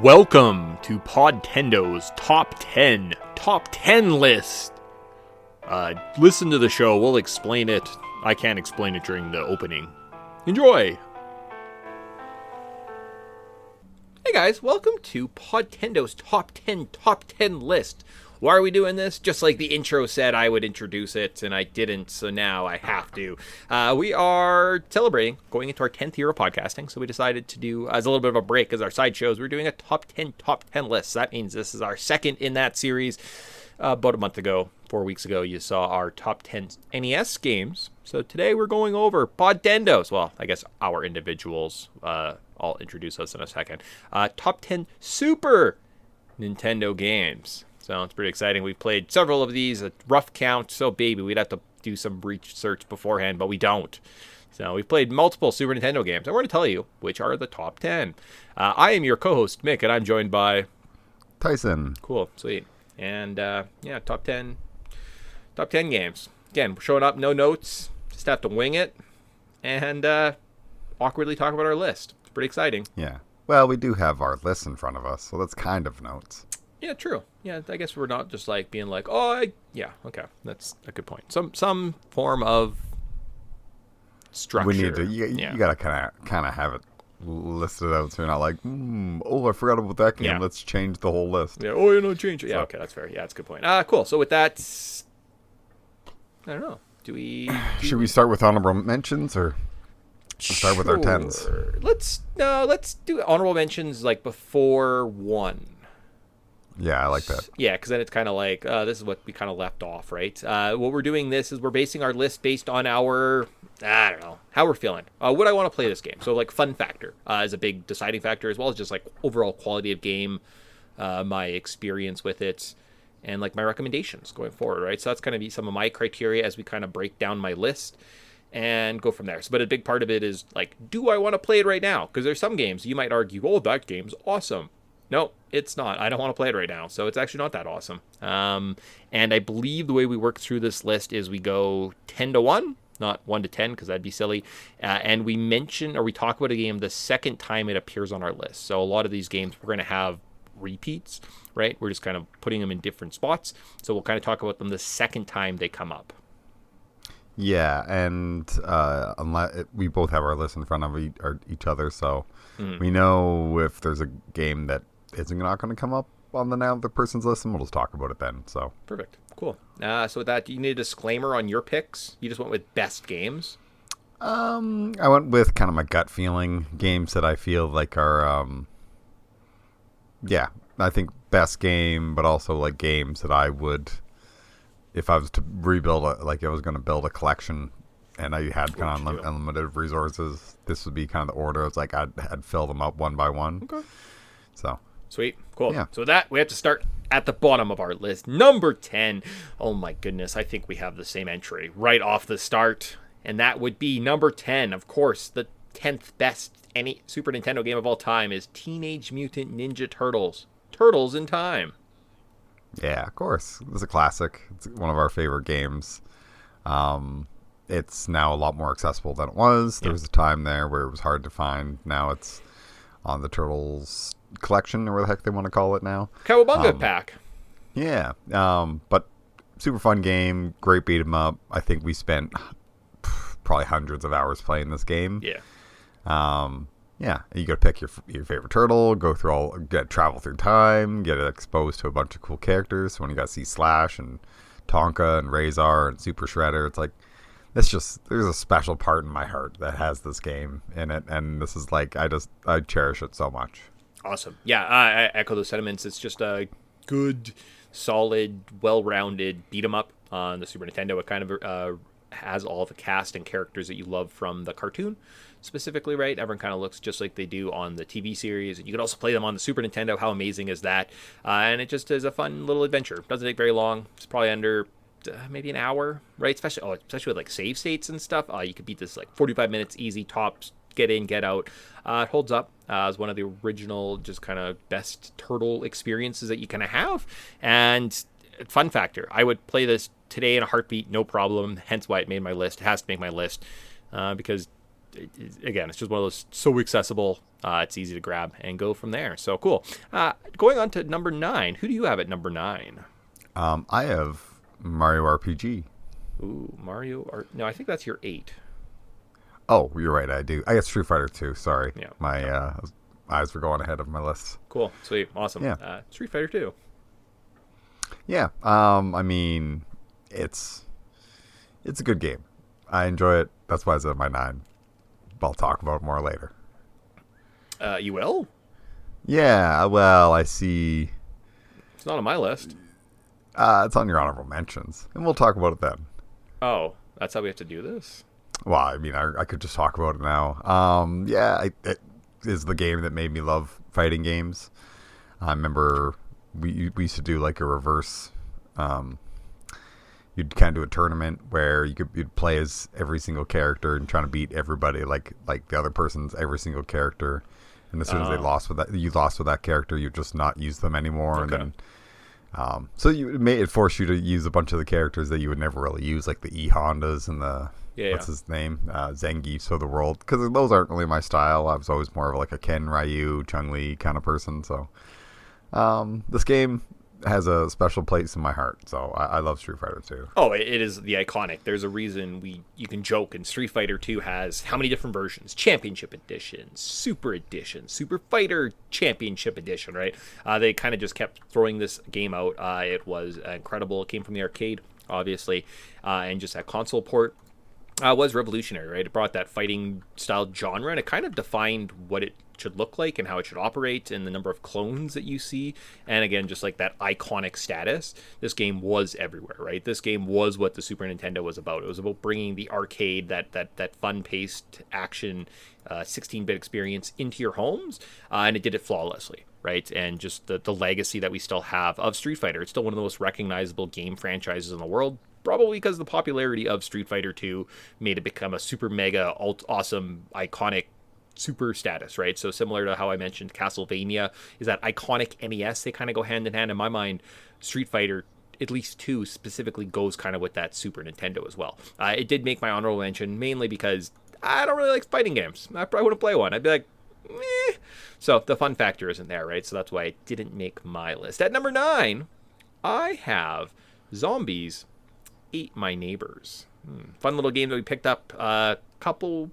Welcome to Podtendo's Top 10 list. Listen to the show, we'll explain it. I can't explain it during the opening. Enjoy! Hey guys, welcome to Podtendo's Top 10 list. Why are we doing this? Just like the intro said, I would introduce it, and I didn't, so now I have to. We are celebrating going into our 10th year of podcasting, so we decided to do, as a little bit of a break, as our side shows, we're doing a top 10 list. That means this is our second in that series. About a month ago, 4 weeks ago, you saw our top 10 NES games. So today we're going over Podtendo's, well, I guess our individuals. I'll introduce us in a second. Top 10 Super Nintendo games. So it's pretty exciting. We've played several of these, a rough count. So baby, we'd have to do some research beforehand, but we don't. So we've played multiple Super Nintendo games. I want to tell you which are the top 10. I am your co-host, Mick, and I'm joined by Tyson. Cool, sweet. And top 10 games. Again, we're showing up, no notes, just have to wing it, and awkwardly talk about our list. It's pretty exciting. Yeah. Well, we do have our list in front of us, so that's kind of notes. Yeah, true. Yeah, I guess we're not just like being like, okay, that's a good point. Some form of structure. We need to. You gotta kind of have it listed out, so you're not like, I forgot about that game. Yeah. Let's change the whole list. Yeah. Change it. Yeah. Okay, that's fair. Yeah, that's a good point. Cool. So with that, I don't know. Should we start with honorable mentions or start with our tens? Let's do honorable mentions like before one. Yeah, I like that. Yeah, because then it's kind of like, this is what we kind of left off, right? What we're doing this is we're basing our list based on our, I don't know, how we're feeling. Would I want to play this game? So like fun factor is a big deciding factor, as well as just like overall quality of game, my experience with it, and like my recommendations going forward, right? So that's going to be some of my criteria as we kind of break down my list and go from there. But a big part of it is like, do I want to play it right now? Because there's some games you might argue, oh, that game's awesome. No, it's not. I don't want to play it right now. So it's actually not that awesome. And I believe the way we work through this list is we go 10 to 1, not 1 to 10, because that'd be silly. And we talk about a game the second time it appears on our list. So a lot of these games, we're going to have repeats, right? We're just kind of putting them in different spots. So we'll kind of talk about them the second time they come up. Yeah, and unless we both have our list in front of each other, so we know if there's a game that isn't not going to come up on the other person's list, and we'll just talk about it then. So perfect, cool. So with that, do you need a disclaimer on your picks? You just went with best games. I went with kind of my gut feeling games that I feel like are, I think best game, but also like games that I would, if I was to rebuild I was going to build a collection, and I had kind of unlimited resources. This would be kind of the order. It's like I'd fill them up one by one. Okay. So. Sweet. Cool. Yeah. So with that, we have to start at the bottom of our list. Number 10. Oh my goodness. I think we have the same entry right off the start. And that would be number 10. Of course, the 10th best any Super Nintendo game of all time is Teenage Mutant Ninja Turtles. Turtles in Time. Yeah, of course. It's a classic. It's one of our favorite games. It's now a lot more accessible than it was. There was a time there where it was hard to find. Now it's on the Turtles collection, or what the heck they want to call it now. Cowabunga pack. Yeah. But super fun game. Great beat 'em up. I think we spent probably hundreds of hours playing this game. Yeah. Yeah. You got to pick your favorite turtle, travel through time, get exposed to a bunch of cool characters. So when you got to see Slash and Tonka and Razor and Super Shredder, it's like, there's a special part in my heart that has this game in it. And this is like, I cherish it so much. Awesome. Yeah, I echo those sentiments. It's just a good, solid, well-rounded beat-em-up on the Super Nintendo. It kind of has all the cast and characters that you love from the cartoon, specifically, right? Everyone kind of looks just like they do on the TV series. And you can also play them on the Super Nintendo. How amazing is that? And it just is a fun little adventure. Doesn't take very long. It's probably under maybe an hour, right? Especially with like save states and stuff. You could beat this like 45 minutes easy, tops, get in, get out. It holds up as one of the original just kind of best turtle experiences that you kind of have. And fun factor, I would play this today in a heartbeat, no problem, hence why it made my list. It has to make my list because again, it's just one of those so accessible. It's easy to grab and go from there. So cool. Going on to number 9. Who do you have at number 9? I have Mario RPG. Ooh, No, I think that's your 8. Oh, you're right. I do. I got Street Fighter 2. Sorry. Yeah. My eyes were going ahead of my list. Cool. Sweet. Awesome. Yeah. Street Fighter 2. Yeah. I mean, it's a good game. I enjoy it. That's why it's at my 9. I'll talk about it more later. You will? Yeah. Well, I see. It's not on my list. It's on your honorable mentions, and we'll talk about it then. Oh, that's how we have to do this? Well, I mean, I could just talk about it now. It is the game that made me love fighting games. I remember we used to do like a reverse. You'd kind of do a tournament where you'd play as every single character and trying to beat everybody, like the other person's every single character. And as soon as you lost with that character, you just not use them anymore. Okay. And then, so it forced you to use a bunch of the characters that you would never really use, like the E Hondas and the what's his name, Zangiefs of the world, because those aren't really my style. I was always more of like a Ken, Ryu, Chun-Li kind of person. So this game has a special place in my heart, so I love Street Fighter 2. Oh, it is the iconic. There's a reason you can joke, and Street Fighter 2 has how many different versions? Championship Edition, Super Edition, Super Fighter Championship Edition, right? They kind of just kept throwing this game out. It was incredible. It came from the arcade, obviously, and just that console port was revolutionary, right? It brought that fighting style genre, and it kind of defined what it should look like and how it should operate and the number of clones that you see. And again, just like that iconic status, this game was everywhere, right? This game was what the Super Nintendo was about. It was about bringing the arcade, that fun-paced action 16-bit experience into your homes, and it did it flawlessly, right? And just the legacy that we still have of Street Fighter. It's still one of the most recognizable game franchises in the world, probably because the popularity of Street Fighter 2 made it become a super mega awesome iconic super status, right? So similar to how I mentioned Castlevania is that iconic NES, they kind of go hand in hand. In my mind, Street Fighter, at least 2 specifically, goes kind of with that Super Nintendo as well. It did make my honorable mention mainly because I don't really like fighting games. I probably wouldn't play one. I'd be like, meh. So the fun factor isn't there, right? So that's why it didn't make my list. At number 9, I have Zombies Ate My Neighbors. Fun little game that we picked up a couple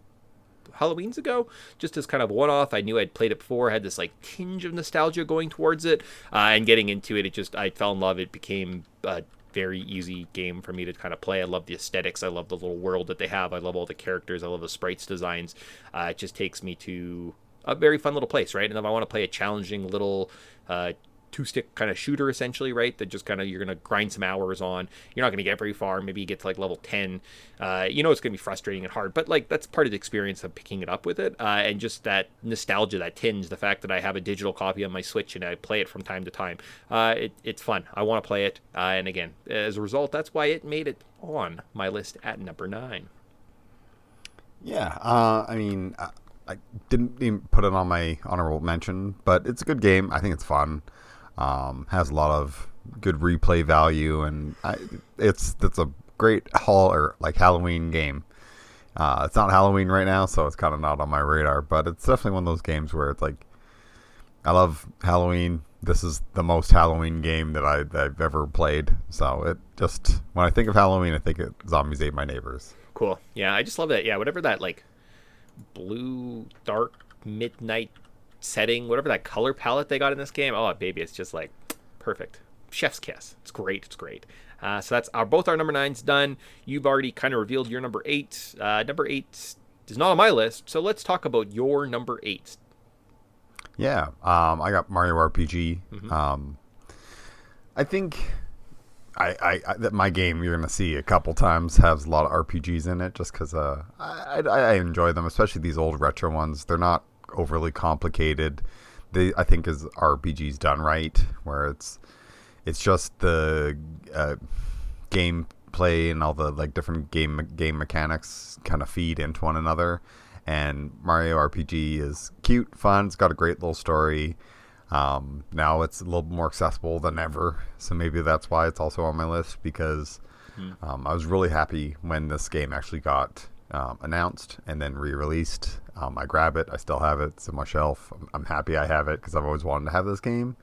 Halloweens ago, just as kind of one-off. I knew I'd played it before, had this like tinge of nostalgia going towards it, and getting into it, I fell in love. It became a very easy game for me to kind of play. I love the aesthetics. I love the little world that they have. I love all the characters. I love the sprites designs. It just takes me to a very fun little place, right? And if I want to play a challenging little two-stick kind of shooter, essentially, right, that just kind of you're going to grind some hours on, you're not going to get very far. Maybe you get to like level 10. It's going to be frustrating and hard, but like that's part of the experience of picking it up with it, and just that nostalgia, that tinge, the fact that I have a digital copy on my Switch and I play it from time to time. It's fun. I want to play it, and again, as a result, that's why it made it on my list at number 9. Yeah, I mean, I didn't even put it on my honorable mention, but it's a good game. I think it's fun. Has a lot of good replay value, and it's a great Halloween game. It's not Halloween right now, so it's kind of not on my radar, but it's definitely one of those games where it's like, I love Halloween. This is the most Halloween game that I've ever played. So it just, when I think of Halloween, I think of Zombies Ate My Neighbors. Cool. Yeah, I just love that. Yeah, whatever that like blue, dark, midnight setting, whatever that color palette they got in this game, oh baby, it's just like perfect. Chef's kiss. It's great. So that's both our number 9s done. You've already kind of revealed your number 8. Number 8 is not on my list, so let's talk about your number 8. Yeah, I got Mario RPG. Mm-hmm. I think that my game you're gonna see a couple times has a lot of RPGs in it, just because I enjoy them, especially these old retro ones. They're not overly complicated. I think is RPGs done right, where it's just the gameplay and all the like different game mechanics kind of feed into one another. And Mario RPG is cute, fun. It's got a great little story. Now it's a little more accessible than ever, so maybe that's why it's also on my list, because I was really happy when this game actually got announced and then re-released. I grab it. I still have it. It's on my shelf. I'm happy I have it because I've always wanted to have this game.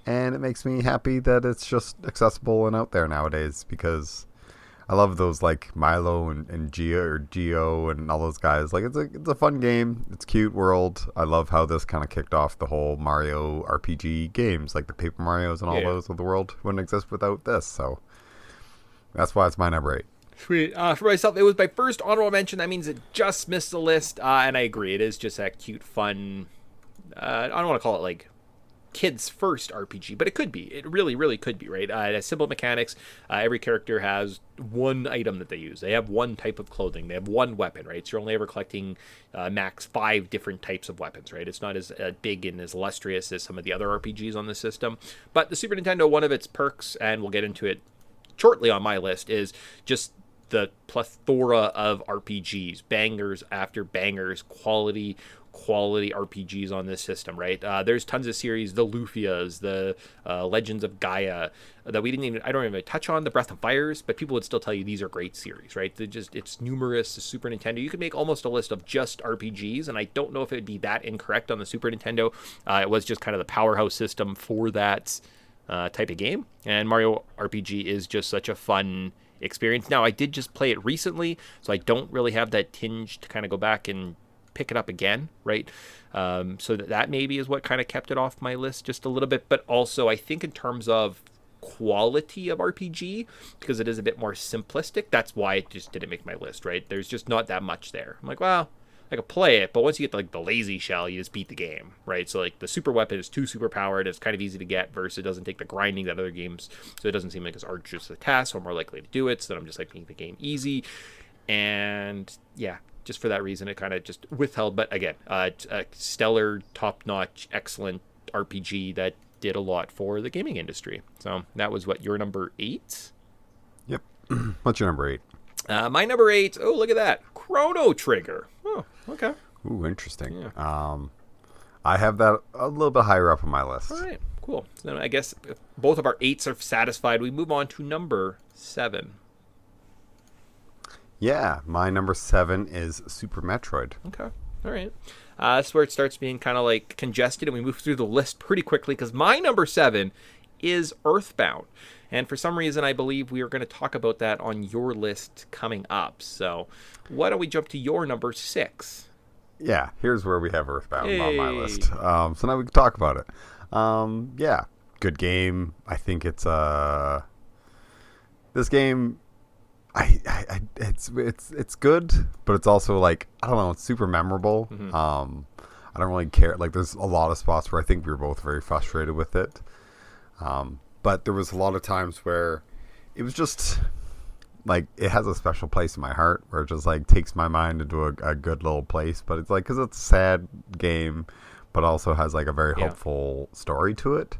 And it makes me happy that it's just accessible and out there nowadays because I love those like Milo and Geo and all those guys. Like it's a fun game. It's a cute world. I love how this kind of kicked off the whole Mario RPG games, like the Paper Marios and all those of the world wouldn't exist without this. So that's why it's my number 8. Sweet. For myself, it was my first honorable mention. That means it just missed the list. And I agree. It is just that cute, fun. I don't want to call it like kids first RPG, but it could be. It really, really could be, right? It has simple mechanics. Every character has one item that they use. They have one type of clothing. They have one weapon, right? So you're only ever collecting max 5 different types of weapons, right? It's not as big and as illustrious as some of the other RPGs on the system. But the Super Nintendo, one of its perks, and we'll get into it shortly on my list, is just the plethora of RPGs, bangers after bangers, quality RPGs on this system, right? There's tons of series, the Lufias, the Legends of Gaia, that I don't even touch on, the Breath of Fires, but people would still tell you these are great series, right? It's numerous. The Super Nintendo, you could make almost a list of just RPGs, and I don't know if it'd be that incorrect on the Super Nintendo. It was just kind of the powerhouse system for that type of game, and Mario RPG is just such a fun experience. Now, I did just play it recently, so I don't really have that tinge to kind of go back and pick it up again, right? So that maybe is what kind of kept it off my list just a little bit. But also, I think in terms of quality of RPG, because it is a bit more simplistic, that's why it just didn't make my list, right? There's just not that much there. I'm like, well, I could play it, but once you get to, like, the lazy shell, you just beat the game, right? So like the super weapon is too super powered. It's kind of easy to get versus it doesn't take the grinding that other games. So it doesn't seem like it's arduous a task. So I'm more likely to do it. So then I'm just like making the game easy. And yeah, just for that reason, it kind of just withheld. But again, a stellar, top-notch, excellent RPG that did a lot for the gaming industry. So that was what, your number 8? Yep. What's your number 8? My number 8, oh, look at that. Chrono Trigger. Oh, okay. Ooh, interesting. Yeah. I have that a little bit higher up on my list. All right, cool. So then I guess if both of our 8s are satisfied, we move on to number 7. Yeah, my number 7 is Super Metroid. Okay, all right. That's where it starts being kind of like congested, and we move through the list pretty quickly because my number 7 is Earthbound. And for some reason, I believe we are going to talk about that on your list coming up. So why don't we jump to your number 6? Yeah, here's where we have Earthbound on my list. So now we can talk about it. Yeah, good game. I think it's this game. It's good, but it's also like, I don't know, it's super memorable. Mm-hmm. I don't really care. Like, there's a lot of spots where I think we were both very frustrated with it. But there was a lot of times where it was just like, it has a special place in my heart where it just like takes my mind into a good little place. But it's like, because it's a sad game, but also has like a very hopeful story to it.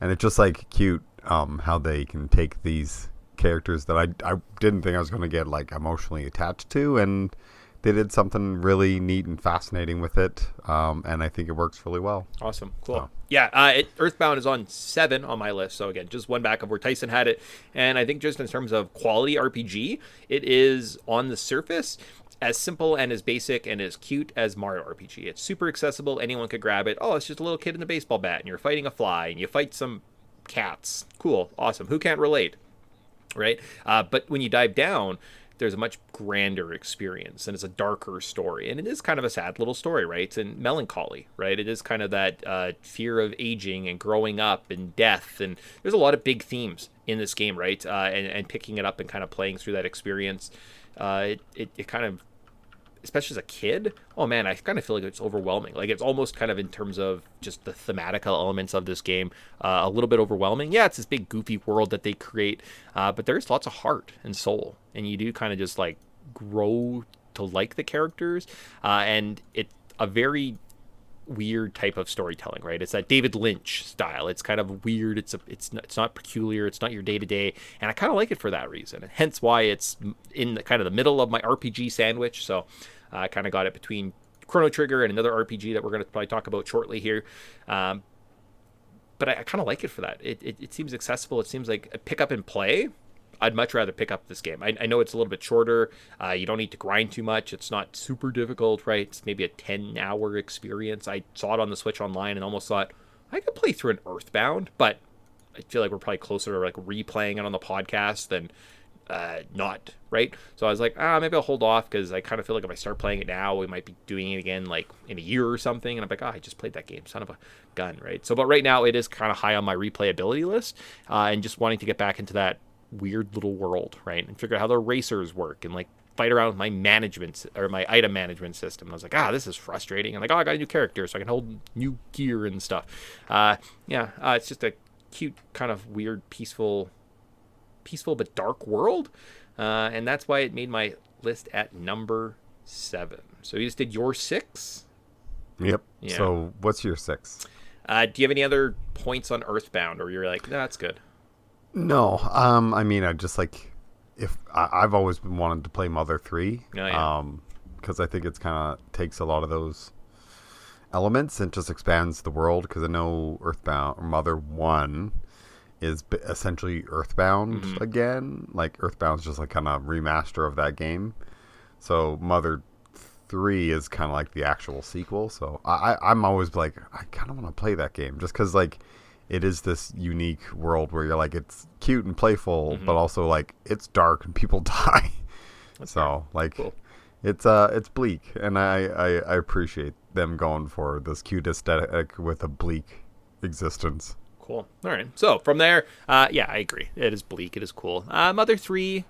And it's just like cute how they can take these characters that I didn't think I was going to get like emotionally attached to, and they did something really neat and fascinating with it, and I think it works really well. Awesome. Cool. So. Yeah, Earthbound is on 7 on my list, so again, just one back of where Tyson had it, and I think just in terms of quality RPG, it is on the surface as simple and as basic and as cute as Mario RPG. It's super accessible, anyone could grab it. Oh, it's just a little kid in a baseball bat, and you're fighting a fly, and you fight some cats. Cool, awesome. Who can't relate? Right? But when you dive down, there's a much grander experience, and it's a darker story, and it is kind of a sad little story, right? And melancholy, right? It is kind of that fear of aging and growing up and death, and there's a lot of big themes in this game, right? And picking it up and kind of playing through that experience, it kind of, especially as a kid, oh man, I kind of feel like it's overwhelming. Like, it's almost kind of, in terms of just the thematical elements of this game, a little bit overwhelming. Yeah, it's this big goofy world that they create, but there's lots of heart and soul, and you do kind of just like grow to like the characters, and it's a very weird type of storytelling, right? It's that David Lynch style. It's kind of weird. It's not peculiar. It's not your day to day, and I kind of like it for that reason. And hence why it's in the kind of the middle of my RPG sandwich. So I kind of got it between Chrono Trigger and another RPG that we're going to probably talk about shortly here. But I kind of like it for that. It seems accessible. It seems like a pick up and play. I'd much rather pick up this game. I know it's a little bit shorter. You don't need to grind too much. It's not super difficult, right? It's maybe a 10-hour experience. I saw it on the Switch Online and almost thought I could play through an Earthbound, but I feel like we're probably closer to like replaying it on the podcast than not, right? So I was like, maybe I'll hold off because I kind of feel like if I start playing it now, we might be doing it again like in a year or something. And I'm like, I just played that game, son of a gun, right? So, but right now it is kind of high on my replayability list, and just wanting to get back into that weird little world, right? And figure out how the racers work and like fight around with my management or my item management system. And I was like, this is frustrating. And like, I got a new character so I can hold new gear and stuff. It's just a cute, kind of weird, peaceful but dark world, and that's why it made my list at number 7. So you just did your 6. Yep. Yeah. So what's your 6? Do you have any other points on Earthbound, or you're like, that's good? No. I mean, I just like, if I've always been wanting to play Mother 3. Because I think it's kind of takes a lot of those elements and just expands the world. Because I know Earthbound or Mother 1 is essentially Earthbound again. Like Earthbound's just like kind of remaster of that game. So Mother 3 is kind of like the actual sequel. So I'm always like, I kind of want to play that game just because like it is this unique world where you're like, it's cute and playful, but also like it's dark and people die. That's so fair. Like cool. It's bleak, and I appreciate them going for this cute aesthetic with a bleak existence. Cool. All right. So from there, I agree. It is bleak. It is cool. Mother 3,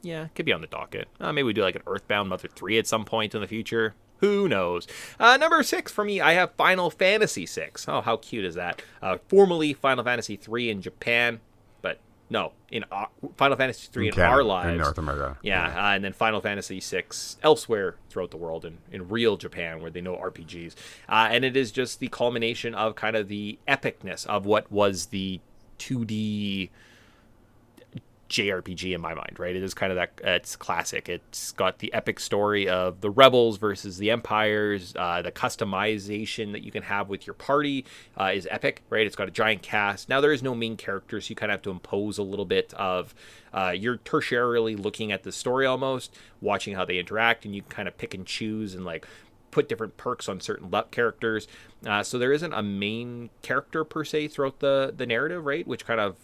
could be on the docket. Maybe we do like an Earthbound Mother 3 at some point in the future. Who knows? Number 6 for me, I have Final Fantasy 6. Oh, how cute is that? Formerly Final Fantasy 3 in Japan, but no, in Final Fantasy 3 in our lives. In North America. Yeah, and then Final Fantasy 6 elsewhere throughout the world in real Japan where they know RPGs. And it is just the culmination of kind of the epicness of what was the 2D JRPG in my mind, right? It is kind of that, it's classic. It's got the epic story of the rebels versus the empires. The customization that you can have with your party is epic, right? It's got a giant cast. Now there is no main character, so you kind of have to impose a little bit of, you're tertiarily looking at the story almost, watching how they interact, and you kind of pick and choose and like put different perks on certain characters. So there isn't a main character per se throughout the narrative, right? Which kind of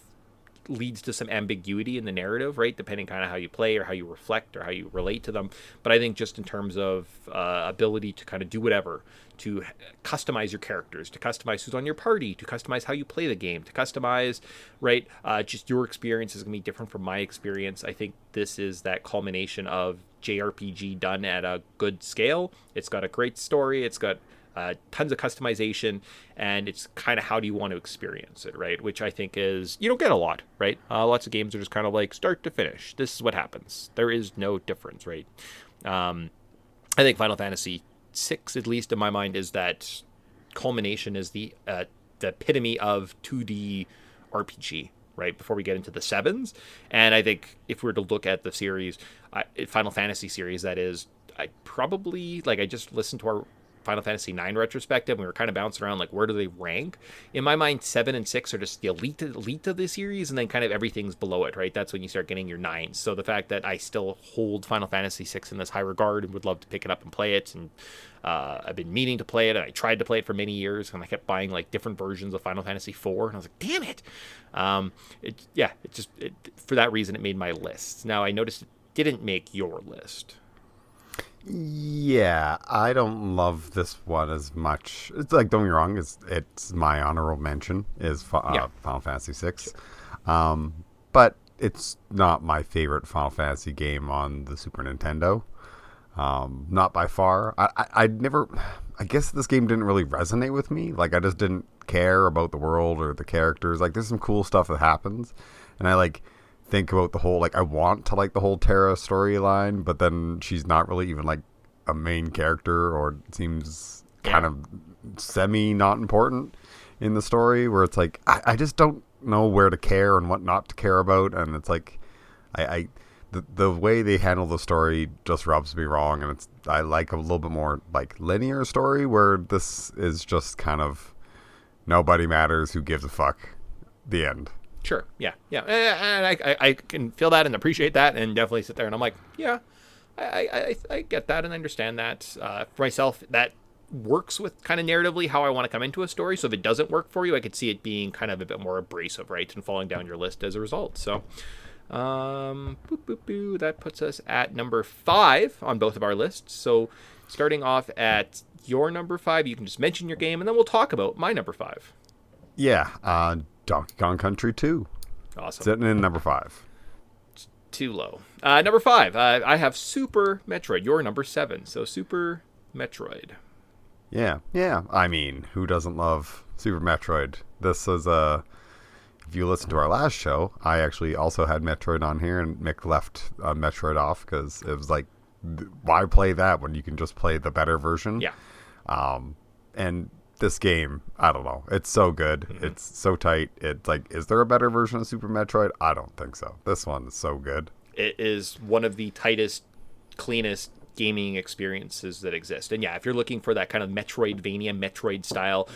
leads to some ambiguity in the narrative, right? Depending kind of how you play or how you reflect or how you relate to them. But I think just in terms of ability to kind of do whatever, to customize your characters, to customize who's on your party, to customize how you play the game, to customize, right? Just your experience is going to be different from my experience. I think this is that culmination of JRPG done at a good scale. It's got a great story. It's got tons of customization, and it's kind of how do you want to experience it, right? Which I think is, you don't get a lot, right? Lots of games are just kind of like start to finish. This is what happens. There is no difference, right? I think Final Fantasy 6, at least in my mind, is that culmination, is the epitome of 2D RPG, right? Before we get into the 7s. And I think if we were to look at the series, Final Fantasy series, that is, I probably, like, I just listened to our Final Fantasy 9 retrospective, we were kind of bouncing around like, where do they rank? In my mind, 7 and 6 are just the elite of the series, and then kind of everything's below it, right? That's when you start getting your 9s. So the fact that I still hold Final Fantasy 6 in this high regard and would love to pick it up and play it, and I've been meaning to play it, and I tried to play it for many years, and I kept buying like different versions of Final Fantasy 4, and I was like, damn it! For that reason, it made my list. Now I noticed it didn't make your list. Yeah, I don't love this one as much. It's like, don't get me wrong, it's my honorable mention is Final Fantasy 6. Sure. But it's not my favorite Final Fantasy game on the Super Nintendo. Not by far. I guess this game didn't really resonate with me. Like, I just didn't care about the world or the characters. Like, there's some cool stuff that happens, and I like think about the whole, like, I want to like the whole Terra storyline, but then she's not really even like a main character, or seems kind of semi not important in the story, where it's like I just don't know where to care and what not to care about, and it's like the way they handle the story just rubs me wrong, and I like a little bit more like linear story, where this is just kind of nobody matters, who gives a fuck, the end. Sure. Yeah. Yeah. And I can feel that and appreciate that and definitely sit there and I'm like, yeah, I get that and understand that. For myself, that works with kind of narratively how I want to come into a story. So if it doesn't work for you, I could see it being kind of a bit more abrasive, right? And falling down your list as a result. So, that puts us at number 5 on both of our lists. So starting off at your number 5, you can just mention your game and then we'll talk about my number 5. Yeah, Donkey Kong Country 2. Awesome. Sitting in number 5. It's too low. Number 5, I have Super Metroid. You're number 7. So Super Metroid. Yeah. I mean, who doesn't love Super Metroid? This is if you listen to our last show, I actually also had Metroid on here, and Mick left Metroid off because it was like, why play that when you can just play the better version? Yeah. And this game, I don't know. It's so good. Mm-hmm. It's so tight. It's like, is there a better version of Super Metroid? I don't think so. This one is so good. It is one of the tightest, cleanest gaming experiences that exist. And yeah, if you're looking for that kind of Metroidvania, Metroid style,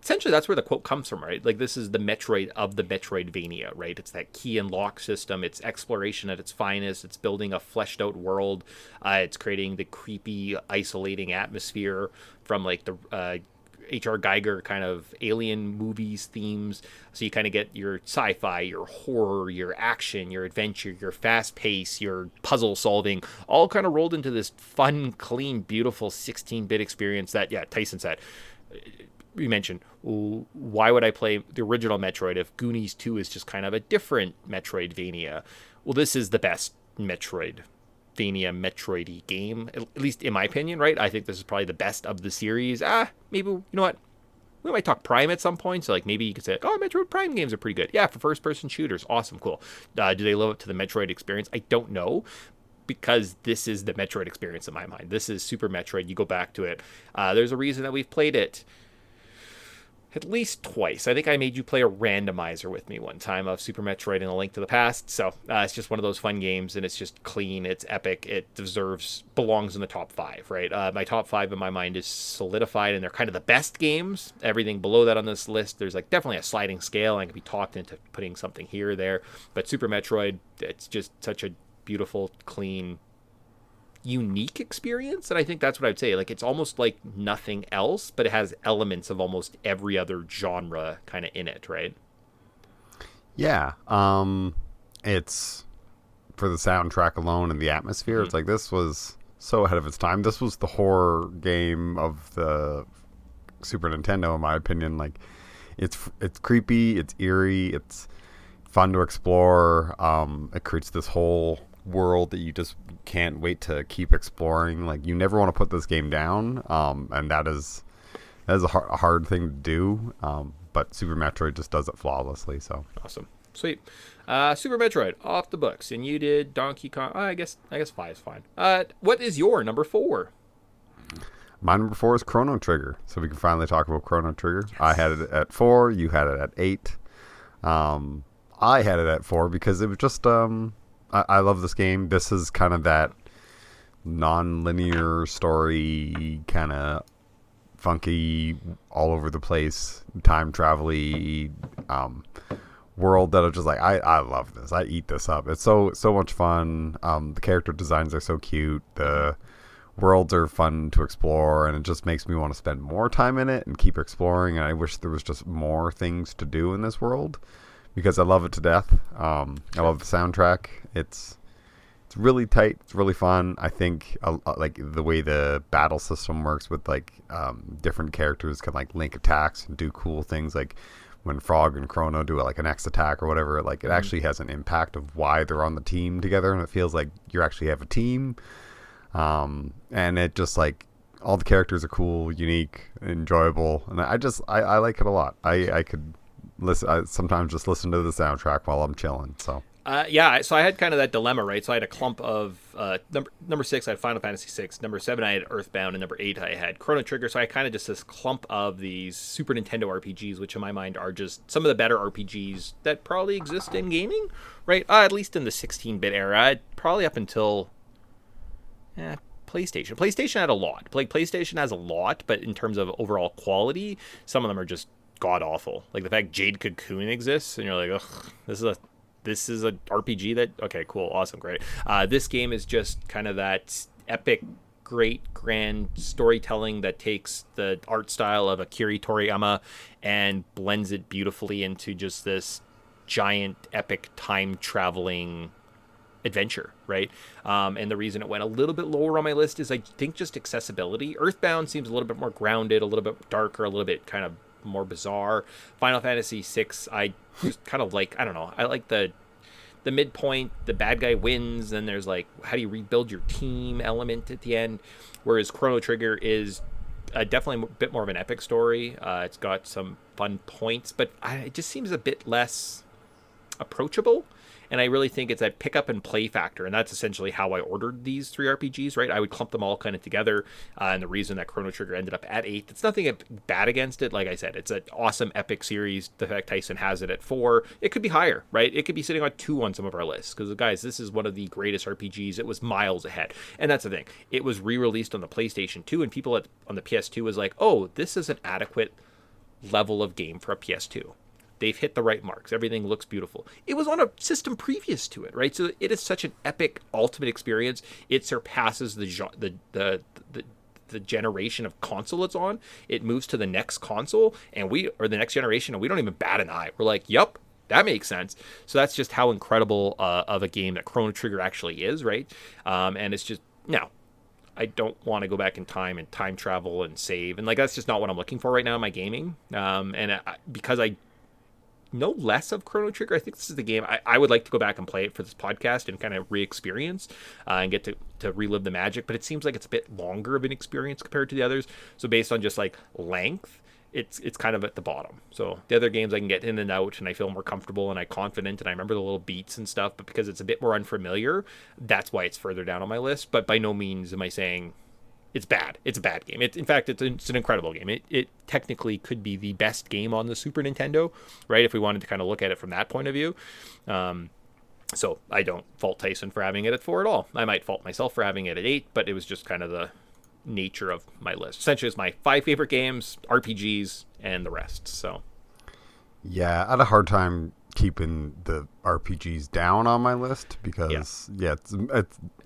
essentially that's where the quote comes from, right? Like, this is the Metroid of the Metroidvania, right? It's that key and lock system. It's exploration at its finest. It's building a fleshed out world. It's creating the creepy, isolating atmosphere from like the H.R. Geiger kind of alien movies themes. So you kind of get your sci-fi, your horror, your action, your adventure, your fast pace, your puzzle solving, all kind of rolled into this fun, clean, beautiful 16-bit experience that, yeah, Tyson said. You mentioned, why would I play the original Metroid if Goonies 2 is just kind of a different Metroidvania? Well, this is the best Metroidvania, Metroid-y game, at least in my opinion, right? I think this is probably the best of the series. Maybe, you know what? We might talk Prime at some point, so like maybe you could say, oh, Metroid Prime games are pretty good. Yeah, for first-person shooters, awesome, cool. Do they live up to the Metroid experience? I don't know, because this is the Metroid experience in my mind. This is Super Metroid. You go back to it. There's a reason that we've played it at least twice. I think I made you play a randomizer with me one time of Super Metroid and A Link to the Past. So it's just one of those fun games, and it's just clean. It's epic. It belongs in the top 5, right? My top 5 in my mind is solidified, and they're kind of the best games. Everything below that on this list, there's like definitely a sliding scale. I can be talked into putting something here or there. But Super Metroid, it's just such a beautiful, clean, unique experience, and I think that's what I'd say. Like, it's almost like nothing else, but it has elements of almost every other genre kind of in it, right? Yeah. It's for the soundtrack alone and the atmosphere. Mm-hmm. It's like, this was so ahead of its time. This was the horror game of the Super Nintendo, in my opinion. Like, it's creepy, it's eerie, it's fun to explore. It creates this whole world that you just can't wait to keep exploring. Like, you never want to put this game down, and that is a hard thing to do, but Super Metroid just does it flawlessly. So awesome. Sweet. Super Metroid off the books, and you did Donkey Kong. I guess 5 is fine. What is your number 4? My number 4 is Chrono Trigger, so we can finally talk about Chrono Trigger. Yes. I had it at 4, you had it at 8. I had it at 4 because it was just I love this game. This is kind of that non-linear story, kind of funky, all over the place, time travel-y world that I'm just like, I love this. I eat this up. It's so much fun. The character designs are so cute. The worlds are fun to explore, and it just makes me want to spend more time in it and keep exploring. And I wish there was just more things to do in this world, because I love it to death. I love the soundtrack. It's really tight. It's really fun. I think like the way the battle system works with like different characters can like link attacks and do cool things, like when Frog and Chrono do like an X attack or whatever. Like, it actually has an impact of why they're on the team together, and it feels like you actually have a team. And it just, like, all the characters are cool, unique, enjoyable, and I like it a lot. I could sometimes just listen to the soundtrack while I'm chilling. So so I had kind of that dilemma, right? So I had a clump of number 6 I had Final Fantasy 6, number 7 I had Earthbound, and number 8 I had Chrono Trigger. So I kind of just this clump of these Super Nintendo RPGs, which in my mind are just some of the better RPGs that probably exist in gaming, right? At least in the 16-bit era, probably up until PlayStation. PlayStation had a lot. PlayStation has a lot, but in terms of overall quality, some of them are just god awful. Like the fact Jade Cocoon exists, and you're like, ugh, this is a RPG that, okay, cool, awesome, great. This game is just kind of that epic, great, grand storytelling that takes the art style of Akira Toriyama and blends it beautifully into just this giant, epic, time-traveling adventure, right? And the reason it went a little bit lower on my list is I think just accessibility. Earthbound seems a little bit more grounded, a little bit darker, a little bit kind of more bizarre. Final Fantasy VI, I just kind of like, I don't know, I like the midpoint, the bad guy wins, and there's like, how do you rebuild your team element at the end, whereas Chrono Trigger is definitely a bit more of an epic story. It's got some fun points, but it just seems a bit less approachable. And I really think it's that pick up and play factor. And that's essentially how I ordered these 3 RPGs, right? I would clump them all kind of together. And the reason that Chrono Trigger ended up at 8, it's nothing bad against it. Like I said, it's an awesome epic series. The fact Tyson has it at 4, it could be higher, right? It could be sitting on 2 on some of our lists. Because, guys, this is one of the greatest RPGs. It was miles ahead. And that's the thing. It was re-released on the PlayStation 2. And people on the PS2 was like, oh, this is an adequate level of game for a PS2. They've hit the right marks. Everything looks beautiful. It was on a system previous to it, right? So it is such an epic, ultimate experience. It surpasses the generation of console it's on. It moves to the next console, or the next generation, and we don't even bat an eye. We're like, yup, that makes sense. So that's just how incredible of a game that Chrono Trigger actually is, right? And it's just, now, I don't want to go back in time and time travel and save. And like, that's just not what I'm looking for right now in my gaming. Because I know less of Chrono Trigger, I think this is the game I would like to go back and play it for this podcast and kind of re-experience and get to relive the magic. But it seems like it's a bit longer of an experience compared to the others. So based on just like length, it's kind of at the bottom. So the other games I can get in and out and I feel more comfortable and I'm confident and I remember the little beats and stuff. But because it's a bit more unfamiliar, that's why it's further down on my list. But by no means am I saying it's bad. It's a bad game. In fact, it's an incredible game. It technically could be the best game on the Super Nintendo, right? If we wanted to kind of look at it from that point of view. So I don't fault Tyson for having it at 4 at all. I might fault myself for having it at 8, but it was just kind of the nature of my list. Essentially, it's my 5 favorite games, RPGs, and the rest. So, yeah, I had a hard time keeping the RPGs down on my list because it's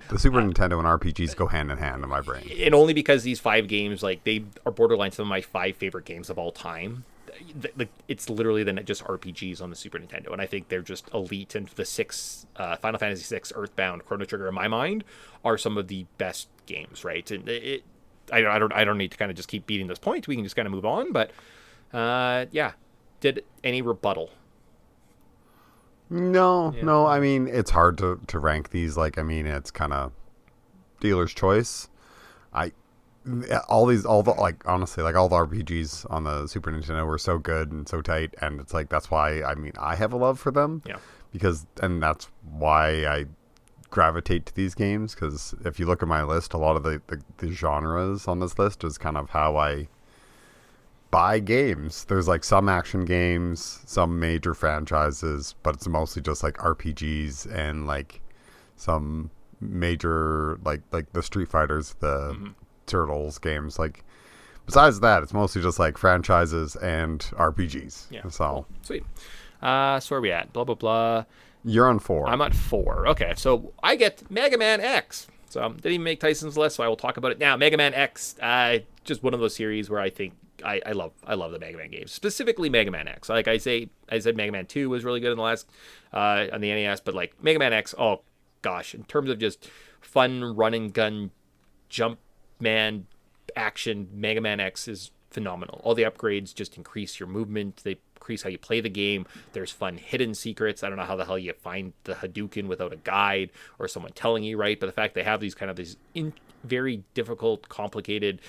the Super Nintendo and RPGs go hand in hand in my brain. And only because these 5 games, like, they are borderline some of my 5 favorite games of all time. It's literally then just RPGs on the Super Nintendo, and I think they're just elite. And the 6 Final Fantasy VI, Earthbound, Chrono Trigger, in my mind, are some of the best games, right? And I don't need to kind of just keep beating this point. We can just kind of move on. But did any rebuttal? No. I mean, it's hard to rank these. Like, I mean, it's kind of dealer's choice. All the RPGs on the Super Nintendo were so good and so tight, and it's like that's why I have a love for them. Yeah. And that's why I gravitate to these games, because if you look at my list, a lot of the genres on this list is kind of how I buy games. There's like some action games, some major franchises, but it's mostly just like RPGs and like some major like the Street Fighters, the Turtles games. Like besides that, it's mostly just like franchises and RPGs. Yeah. So cool. Sweet. So where are we at? Blah blah blah. You're on 4. I'm at 4. Okay, so I get Mega Man X. So didn't even make Tyson's list, so I will talk about it now. Mega Man X, just one of those series where I think I love the Mega Man games, specifically Mega Man X. Like I said Mega Man 2 was really good in the last on the NES, but like Mega Man X, oh gosh, in terms of just fun run and gun jump man action, Mega Man X is phenomenal. All the upgrades just increase your movement. They increase how you play the game. There's fun hidden secrets. I don't know how the hell you find the Hadouken without a guide or someone telling you, right? But the fact they have these very difficult, complicated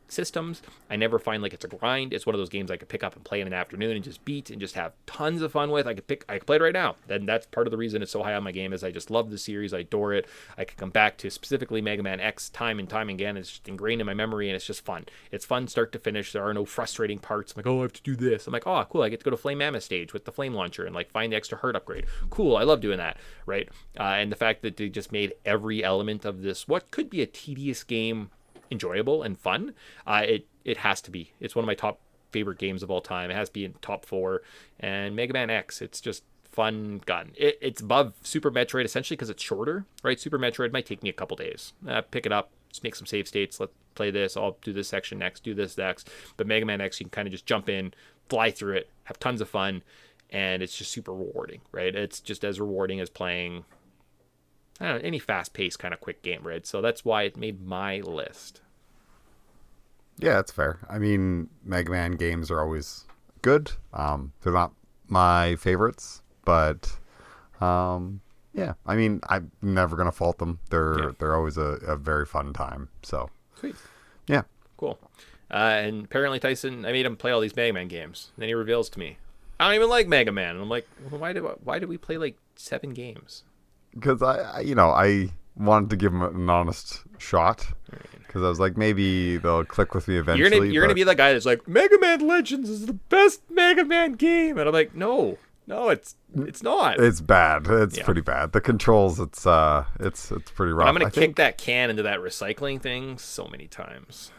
systems, I never find like it's a grind. It's one of those games I could pick up and play in an afternoon and just beat and just have tons of fun with. I could play it right now. And that's part of the reason it's so high on my game, is I just love the series. I adore it. I could come back to specifically Mega Man X time and time again. It's just ingrained in my memory, and it's just fun. It's fun start to finish. There are no frustrating parts. I'm like, oh, I have to do this. I'm like, oh, cool. I get to go to Flame Mammoth stage with the flame launcher and like find the extra heart upgrade. Cool. I love doing that, right? And the fact that they just made every element of this, what could be a tedious game, enjoyable and fun. It has to be. It's one of my top favorite games of all time. It has to be in top 4. And Mega Man X, it's just fun gun. It's above Super Metroid essentially because it's shorter, right? Super Metroid might take me a couple days. Pick it up, just make some save states. Let's play this. I'll do this section next, do this next. But Mega Man X, you can kind of just jump in, fly through it, have tons of fun, and it's just super rewarding, right? It's just as rewarding as playing, I don't know, any fast-paced kind of quick game, right? So that's why it made my list. Yeah, that's fair. I mean, Mega Man games are always good. They're not my favorites, but yeah. I mean, I'm never gonna fault them. They're always a very fun time. So sweet. Yeah. Cool. And apparently Tyson, I made him play all these Mega Man games. And then he reveals to me, I don't even like Mega Man. And I'm like, well, why did we play like 7 games? Because I wanted to give them an honest shot. Because I was like, maybe they'll click with me eventually. You're gonna be that guy that's like, Mega Man Legends is the best Mega Man game, and I'm like, no, it's not. It's bad. It's pretty bad. The controls, it's pretty rough. And I'm gonna kick that can into that recycling thing so many times.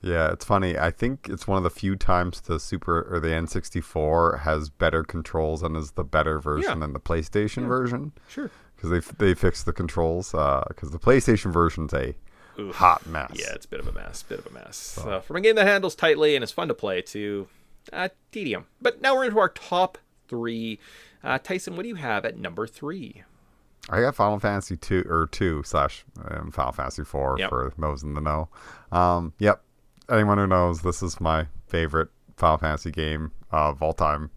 Yeah, it's funny. I think it's one of the few times the Super or the N64 has better controls and is the better version than the PlayStation version. Sure. Because they fixed the controls. Because the PlayStation version's a hot mess. Yeah, it's a bit of a mess. So. From a game that handles tightly and is fun to play to tedium. But now we're into our top 3. Tyson, what do you have at number 3? I got Final Fantasy 2 slash Final Fantasy 4 for those in the know. Yep. Anyone who knows, this is my favorite Final Fantasy game of all time.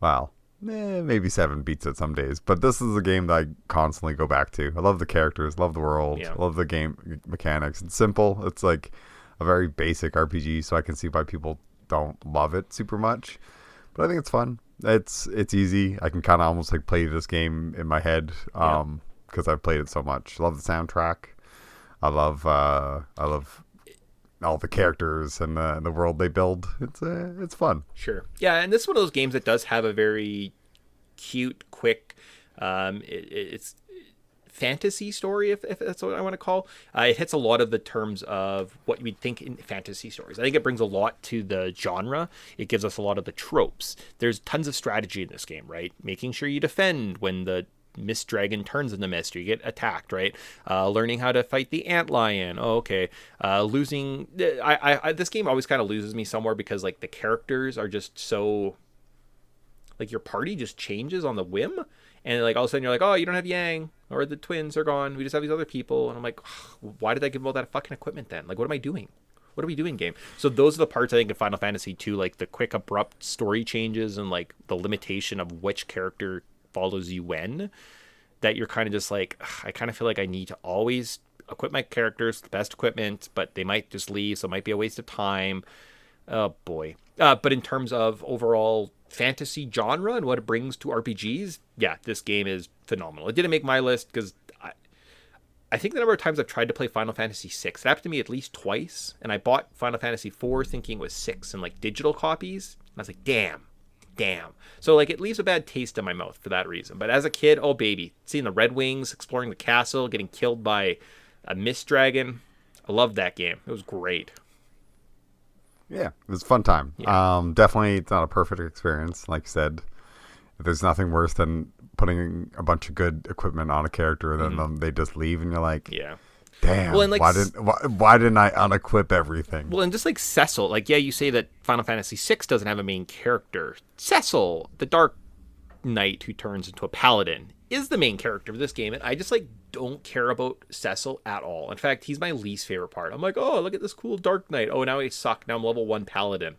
Well, maybe 7 beats it some days, but this is a game that I constantly go back to. I love the characters, love the world, love the game mechanics. It's simple. It's like a very basic RPG, so I can see why people don't love it super much. But I think it's fun. It's easy. I can kind of almost like play this game in my head because I've played it so much. I love the soundtrack. I love all the characters and the world they build. It's fun. Sure. Yeah, and this is one of those games that does have a very cute, quick, it's fantasy story, if that's what I want to call. It hits a lot of the terms of what you'd think in fantasy stories. I think it brings a lot to the genre. It gives us a lot of the tropes. There's tons of strategy in this game, right? Making sure you defend when the mist dragon turns in the mist, or you get attacked, right? Learning how to fight the antlion. Losing. This game always kind of loses me somewhere because like the characters are just so, like your party just changes on the whim, and like all of a sudden you're like, oh, you don't have Yang, or the twins are gone. We just have these other people, and I'm like, why did I give them all that fucking equipment then? Like, what am I doing? What are we doing, game? So those are the parts I think in Final Fantasy 2, like the quick abrupt story changes and like the limitation of which character follows you when, that you're kind of just like, I kind of feel like I need to always equip my characters the best equipment, but they might just leave, so it might be a waste of time. Oh boy. But in terms of overall fantasy genre and what it brings to RPGs, yeah, this game is phenomenal. It didn't make my list because I think the number of times I've tried to play Final Fantasy 6, it happened to me at least twice, and I bought Final Fantasy 4 thinking it was 6 in like digital copies, and I was like, damn. So like it leaves a bad taste in my mouth for that reason. But as a kid, oh baby, seeing the Red Wings, exploring the castle, getting killed by a mist dragon, I loved that game. It was great. Yeah, it was a fun time. Yeah. Definitely, it's not a perfect experience. Like you said, there's nothing worse than putting a bunch of good equipment on a character and then they just leave, and you're like, damn, well, and like, why didn't I unequip everything? Well, and just like Cecil, like, yeah, you say that Final Fantasy VI doesn't have a main character. Cecil, the Dark Knight who turns into a paladin, is the main character of this game, and I just like don't care about Cecil at all. In fact, he's my least favorite part. I'm like, oh, look at this cool Dark Knight. Oh, now he suck. Now I'm level 1 paladin.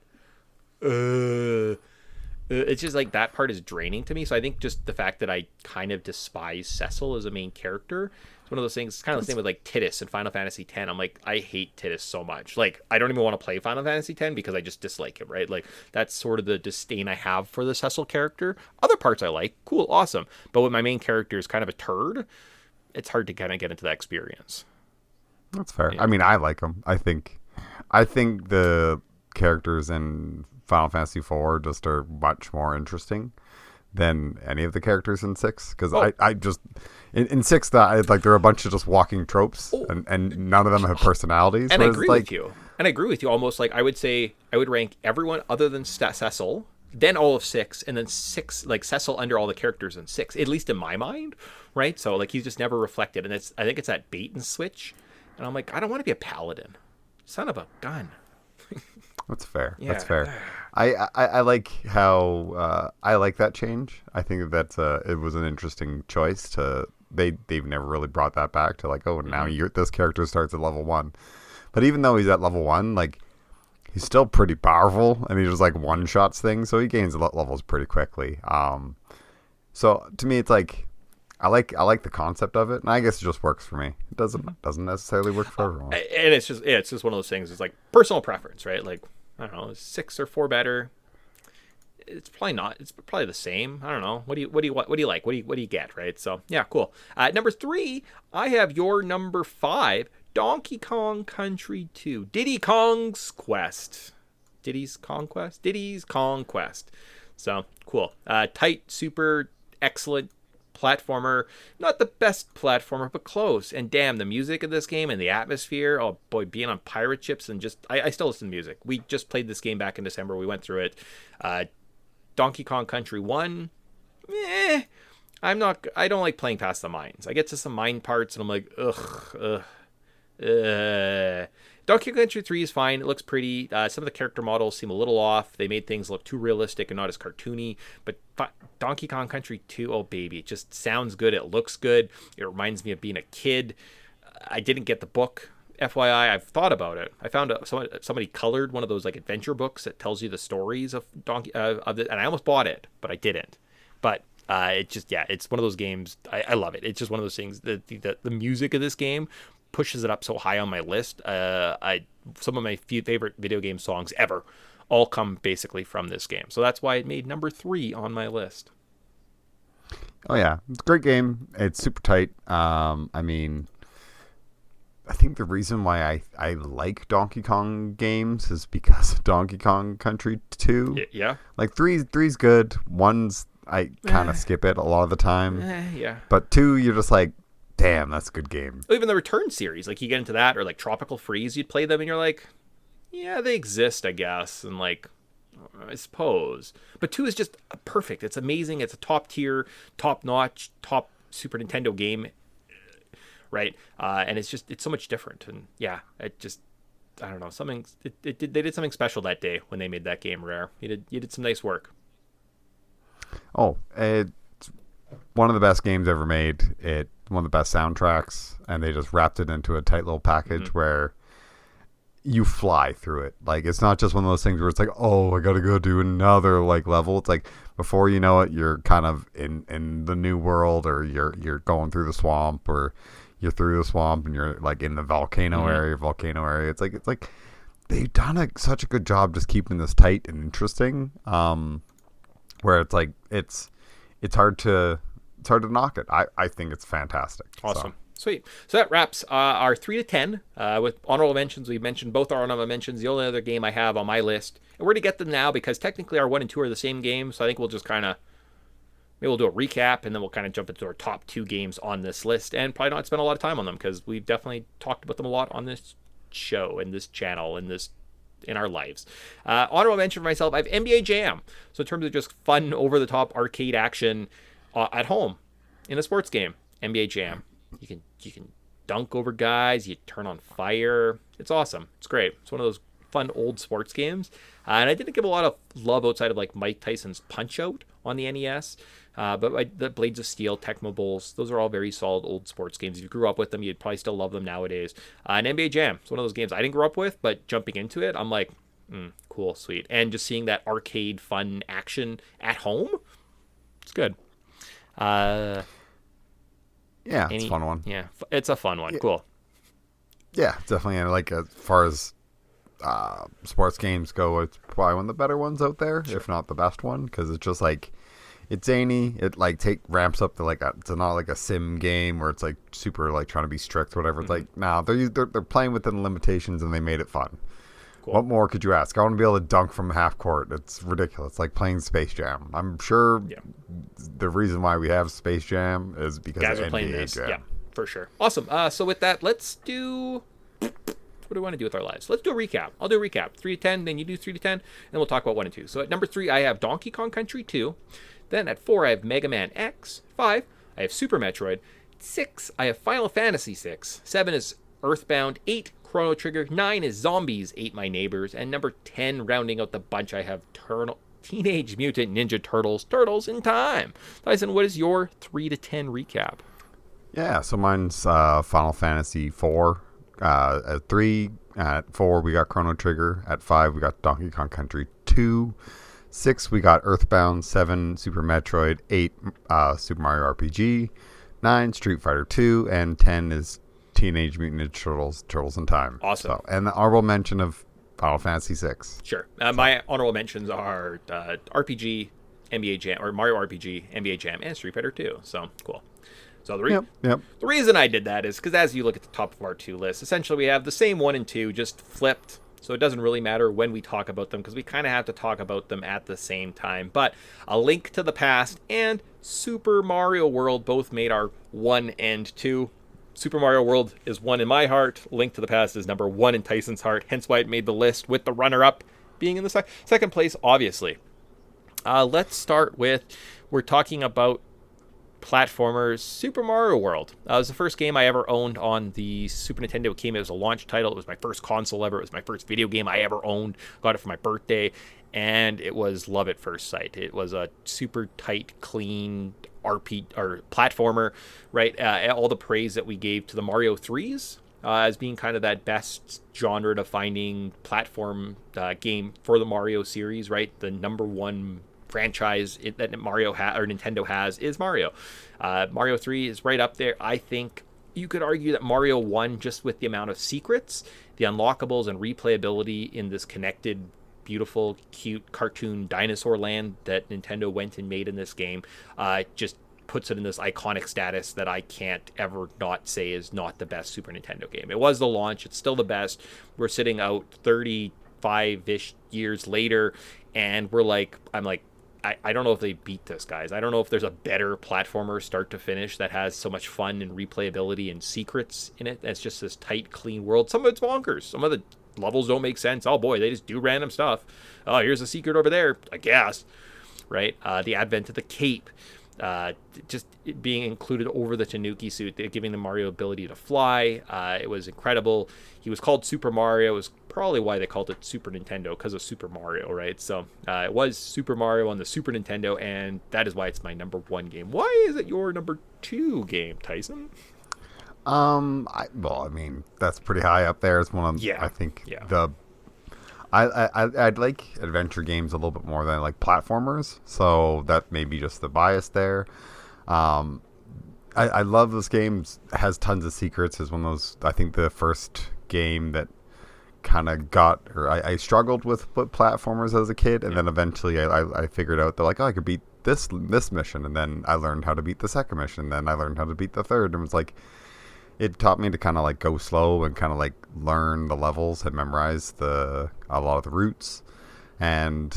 It's just like that part is draining to me. So I think just the fact that I kind of despise Cecil as a main character, it's one of those things. It's kind of the same with like Tidus in Final Fantasy X. I'm like, I hate Tidus so much. Like, I don't even want to play Final Fantasy X because I just dislike him, right? Like, that's sort of the disdain I have for the Cecil character. Other parts I like, cool, awesome. But when my main character is kind of a turd, it's hard to kind of get into that experience. That's fair. Yeah. I mean, I like him. I think the characters in Final Fantasy IV just are much more interesting than any of the characters in 6, because I just in 6 that like there are a bunch of just walking tropes and none of them have personalities. And I agree with you. And I agree with you almost. Like, I would say I would rank everyone other than Cecil, then all of 6, and then 6, like Cecil under all the characters in 6, at least in my mind, right? So, like, he's just never reflected. And I think it's that bait and switch. And I'm like, I don't want to be a paladin. Son of a gun. That's fair. Yeah. That's fair. I like how I like that change. I think that it was an interesting choice they've never really brought that back to like, oh, now this character starts at level 1. But even though he's at level 1, like, he's still pretty powerful, and he just like one-shots things, so he gains levels pretty quickly. So to me, it's like I like the concept of it, and I guess it just works for me. It doesn't necessarily work for everyone. And it's just one of those things. It's like personal preference, right? Like, I don't know, is 6 or 4 better? It's probably not. It's probably the same. I don't know. What do you like? What do you get? Right. So yeah, cool. Number 3, I have your number 5, Donkey Kong Country 2, Diddy Kong's Quest. Diddy's Conquest. So cool. Tight, super excellent platformer. Not the best platformer, but close. And damn, the music of this game and the atmosphere. Oh boy, being on pirate ships and just I still listen to music. We just played this game back in December. We went through it. Donkey Kong Country 1, I don't like playing past the mines. I get to some mine parts and I'm like, ugh. Donkey Kong Country 3 is fine. It looks pretty. Some of the character models seem a little off. They made things look too realistic and not as cartoony. But Donkey Kong Country 2, oh baby, it just sounds good. It looks good. It reminds me of being a kid. I didn't get the book. FYI, I've thought about it. I found somebody colored one of those like adventure books that tells you the stories of Donkey of it, and I almost bought it, but I didn't. But it just it's one of those games. I love it. It's just one of those things. The music of this game pushes it up so high on my list. Some of my favorite video game songs ever all come basically from this game. So that's why it made number 3 on my list. Oh yeah, it's a great game. It's super tight. I mean, I think the reason why I like Donkey Kong games is because of Donkey Kong Country 2. Yeah. Like 3's good. 1's I kind of skip it a lot of the time. Yeah. But 2, you're just like, damn, that's a good game. Even the Return series, like you get into that, or like Tropical Freeze, you'd play them and you're like, yeah, they exist, I guess. And like, I suppose. But 2 is just perfect. It's amazing. It's a top tier, top notch, top Super Nintendo game. Right. And it's so much different. And yeah, I don't know, they did something special that day when they made that game, Rare. You did some nice work. Oh, it's one of the best games ever made. One of the best soundtracks, and they just wrapped it into a tight little package where you fly through it. Like, it's not just one of those things where it's like, oh, I gotta go do another like level. It's like before you know it, you're kind of in the new world, or you're going through the swamp, or you're through the swamp and you're like in the volcano area. It's like they've done such a good job just keeping this tight and interesting. Where it's like it's hard to knock it. I think it's fantastic. Awesome. Sweet. So that wraps our 3 to 10 with honorable mentions. We've mentioned both our honorable mentions. The only other game I have on my list, and we're going to get them now because technically our 1 and 2 are the same game. So I think we'll just maybe we'll do a recap, and then we'll kind of jump into our top 2 games on this list, and probably not spend a lot of time on them because we've definitely talked about them a lot on this show and this channel and in our lives. Honorable mention for myself, I have NBA Jam. So in terms of just fun, over-the-top arcade action at home in a sports game, NBA Jam. You can dunk over guys. You turn on fire. It's awesome. It's great. It's one of those fun old sports games. And I didn't give a lot of love outside of like Mike Tyson's Punch-Out on the NES. But the Blades of Steel, Tecmo Bowls, those are all very solid old sports games. If you grew up with them, you'd probably still love them nowadays. And NBA Jam, it's one of those games I didn't grow up with, but jumping into it, I'm like, cool, sweet. And just seeing that arcade fun action at home, it's good. Yeah, it's a fun one. Yeah, it's a fun one. Yeah. Cool. Yeah, definitely. And like as far as sports games go, it's probably one of the better ones out there, if not the best one, because it's just like, it's zany. It like ramps up to like it's not like a sim game where it's like super like trying to be strict or whatever. It's like, nah, they're playing within the limitations and they made it fun. Cool. What more could you ask? I want to be able to dunk from half court. It's ridiculous. Like playing Space Jam. I'm sure the reason why we have Space Jam is because guys of are playing NBA this. Jam. Yeah, for sure. Awesome. So with that, let's do What do we want to do with our lives? Let's do a recap. I'll do a recap. 3 to 10, then you do 3 to 10, and then we'll talk about 1 and 2. So at number 3, I have Donkey Kong Country 2. Then at 4, I have Mega Man X. 5, I have Super Metroid. 6, I have Final Fantasy 6. 7 is Earthbound. 8, Chrono Trigger. 9 is Zombies, 8 My Neighbors. And number 10, rounding out the bunch, I have Teenage Mutant Ninja Turtles, Turtles in Time. Tyson, what is your 3 to 10 recap? Yeah, so mine's Final Fantasy 4. At 3, at 4, we got Chrono Trigger. At 5, we got Donkey Kong Country 2. 6, we got Earthbound. 7, Super Metroid. 8, Super Mario RPG. 9, Street Fighter 2. And 10 is Teenage Mutant Ninja Turtles, Turtles in Time. Awesome. So, and the honorable mention of Final Fantasy 6. Sure. My honorable mentions are RPG, NBA Jam, or Mario RPG, NBA Jam, and Street Fighter 2. So, cool. So the reason I did that is because as you look at the top of our 2 lists, essentially we have the same 1 and 2, just flipped. So it doesn't really matter when we talk about them because we kind of have to talk about them at the same time. But A Link to the Past and Super Mario World both made our 1 and 2. Super Mario World is 1 in my heart. Link to the Past is number 1 in Tyson's heart. Hence why it made the list, with the runner-up being in the second place, obviously. Let's start with, we're talking about platformers. Super Mario World. It was the first game I ever owned on the Super Nintendo. It was a launch title. It was my first console ever. It was my first video game I ever owned. Got it for my birthday. And it was love at first sight. It was a super tight, clean RPG or platformer, right? All the praise that we gave to the Mario 3s as being kind of that best genre-defining platform game for the Mario series, right? The number 1 franchise that Mario or Nintendo has is Mario. Mario 3 is right up there. I think you could argue that Mario 1, just with the amount of secrets, the unlockables, and replayability in this connected, beautiful, cute cartoon dinosaur land that Nintendo went and made in this game, just puts it in this iconic status that I can't ever not say is not the best Super Nintendo game. It was the launch. It's still the best. We're sitting out 35-ish years later, and I'm like, I don't know if they beat this, guys. I don't know if there's a better platformer start to finish that has so much fun and replayability and secrets in it. That's just this tight, clean world. Some of it's bonkers. Some of the levels don't make sense. Oh boy, they just do random stuff. Oh, here's a secret over there, I guess. Right? The advent of the cape. Just being included over the Tanuki suit, giving the Mario ability to fly. It was incredible. He was called Super Mario. It was probably why they called it Super Nintendo, because of Super Mario, right? So it was Super Mario on the Super Nintendo, and that is why it's my number 1 game. Why is it your number 2 game, Tyson? I mean, that's pretty high up there. It's one of, I think, I'd like adventure games a little bit more than I like platformers, so that may be just the bias there. I love this game. Has tons of secrets. Is one of those, I think, the first game that kind of I struggled with platformers as a kid, and then eventually I figured out that, like, I could beat this mission, and then I learned how to beat the second mission, and then I learned how to beat the third, and it was like, it taught me to kind of like go slow and kind of like learn the levels and memorize a lot of the routes, and